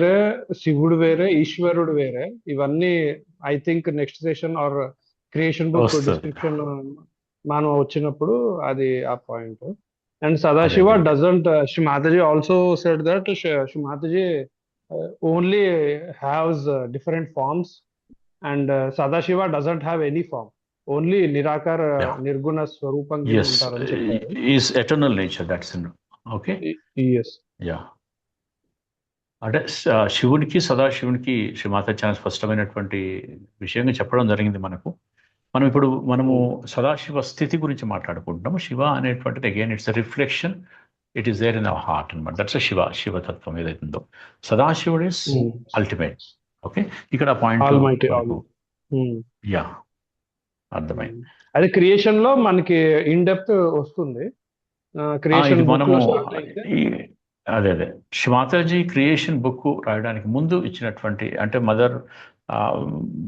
వేరే, శివుడు వేరే, ఈశ్వరుడు వేరే. ఇవన్నీ I think next session or creation book వస్తుంది. డిస్క్రిప్షన్ మనం వచ్చినప్పుడు అది ఆ పాయింట్. అండ్ అదే సదాశివ అదే doesn't, Shri Mataji also said that Shri Mataji only haves different forms and Sadashiva doesn't have any form, only నిరాకార యా నిర్గుణ స్వరూపంగా ఎస్ ఉంటారని చెప్పారు. Is eternal nature that's in. Okay. Yes. Yeah అంటే శివునికి సదాశివునికి శ్రీ మాతా చాలా స్పష్టమైనటువంటి విషయంగా చెప్పడం జరిగింది మనకు. మనము సదాశివ స్థితి గురించి మాట్లాడుకుంటున్నాము. శివ అనేటువంటిది again it's reflection, it is there in our heart అనమాట. దట్స్ శివతత్వం ఏదైతుందో. సదాశివుడు ఇస్ అల్టిమేట్. ఓకే, ఇక్కడ పాయింట్ యా అర్థమైంది. అది క్రియేషన్ లో మనకి ఇన్ డెప్త్ వస్తుంది. ఇది మనము అదే మాతాజీ క్రియేషన్ బుక్ రాయడానికి ముందు ఇచ్చినటువంటి, అంటే మదర్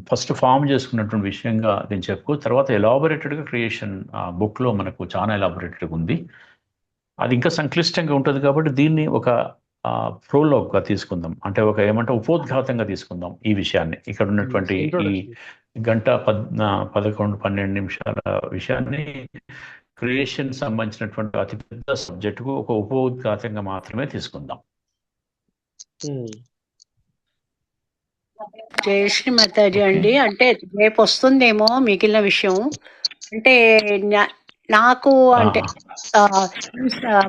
ఫస్ట్ ఫామ్ చేసుకున్నటువంటి విషయంగా నేను చెప్పుకో. తర్వాత ఎలాబొరేటెడ్గా క్రియేషన్ బుక్లో మనకు చాలా ఎలాబొరేటెడ్గా ఉంది. అది ఇంకా సంక్లిష్టంగా ఉంటుంది కాబట్టి దీన్ని ఒక ప్రోలోగ్గా తీసుకుందాం, అంటే ఒక ఉపోద్ఘాతంగా తీసుకుందాం ఈ విషయాన్ని. ఇక్కడ ఉన్నటువంటి ఈ గంట 11-12 నిమిషాల విషయాన్ని క్రియేషన్ సంబంధించినటువంటి అతిపెద్ద సబ్జెక్టుకు ఒక ఉపోద్ఘాతంగా మాత్రమే తీసుకుందాం. జై శ్రీ మాతాజీ అండి. అంటే రేపు వస్తుందేమో మిగిలిన విషయం. అంటే నాకు అంటే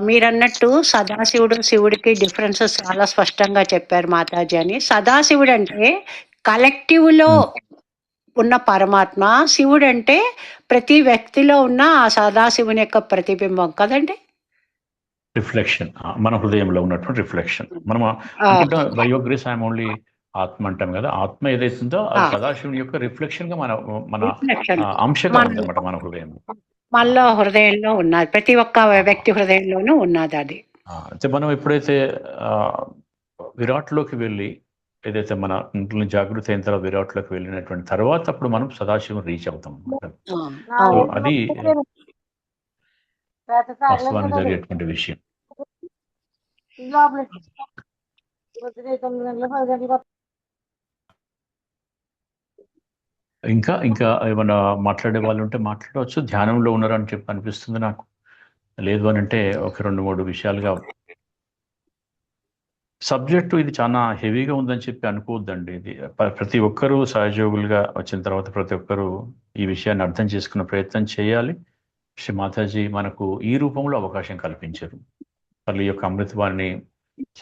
మీరన్నట్టు సదాశివుడు శివుడికి డిఫరెన్సెస్ చాలా స్పష్టంగా చెప్పారు మాతాజీ అని. సదాశివుడు అంటే కలెక్టివ్ లో ఉన్న పరమాత్మ, శివుడు అంటే ప్రతి వ్యక్తిలో ఉన్న ఆ సదాశివుని యొక్క ప్రతిబింబం కదండి. రిఫ్లెక్షన్, మన హృదయంలో ఉన్నటువంటి రిఫ్లెక్షన్. మనం by your grace I'm only ఆత్మ అంటాం కదా. ఆత్మ ఏదైతుందో అది సదాశివుని యొక్క రిఫ్లెక్షన్ గా మన అంశంగా ఉందన్నమాట మన హృదయంలో. మనలో హృదయంలో ఉన్నది, ప్రతి ఒక్క వ్యక్తి హృదయంలోనూ ఉన్నది అది. అయితే మనం ఎప్పుడైతే విరాట్లోకి వెళ్ళి, ఏదైతే మన ఇంట్లో జాగృతి అయిన తర్వాత విరాట్లోకి వెళ్ళినటువంటి తర్వాత అప్పుడు మనం సదాశివుని రీచ్ అవుతాం అన్నమాట. అది వాస్తవానికి జరిగేటువంటి విషయం. ఇంకా ఏమన్నా మాట్లాడే వాళ్ళు ఉంటే మాట్లాడవచ్చు. ధ్యానంలో ఉన్నారని చెప్పి అనిపిస్తుంది నాకు. లేదు అని అంటే ఒక 2-3 విషయాలుగా సబ్జెక్టు ఇది చాలా హెవీగా ఉందని చెప్పి అనుకోవద్దండి. ఇది ప్రతి ఒక్కరూ సహజయోగులుగా వచ్చిన తర్వాత ప్రతి ఒక్కరూ ఈ విషయాన్ని అర్థం చేసుకునే ప్రయత్నం చేయాలి. శ్రీ మాతాజీ మనకు ఈ రూపంలో అవకాశం కల్పించారు. తల్లి యొక్క అమృతవాణిని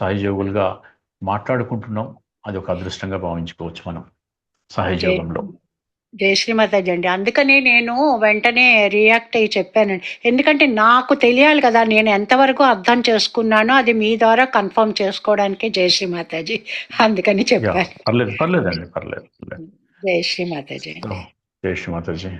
సహజయోగులుగా మాట్లాడుకుంటున్నాం. అది ఒక అదృష్టంగా భావించుకోవచ్చు మనం సహజయోగంలో. జై శ్రీమాతాజీ అండి. అందుకని నేను వెంటనే రియాక్ట్ అయ్యి చెప్పానండి. ఎందుకంటే నాకు తెలియాలి కదా నేను ఎంతవరకు అర్థం చేసుకున్నానో, అది మీ ద్వారా కన్ఫర్మ్ చేసుకోవడానికి. జై శ్రీమాతాజీ, అందుకని చెప్పాను. పర్లేదండి, పర్లేదు. జై శ్రీమాతాజీ. జై శ్రీమాతాజీ.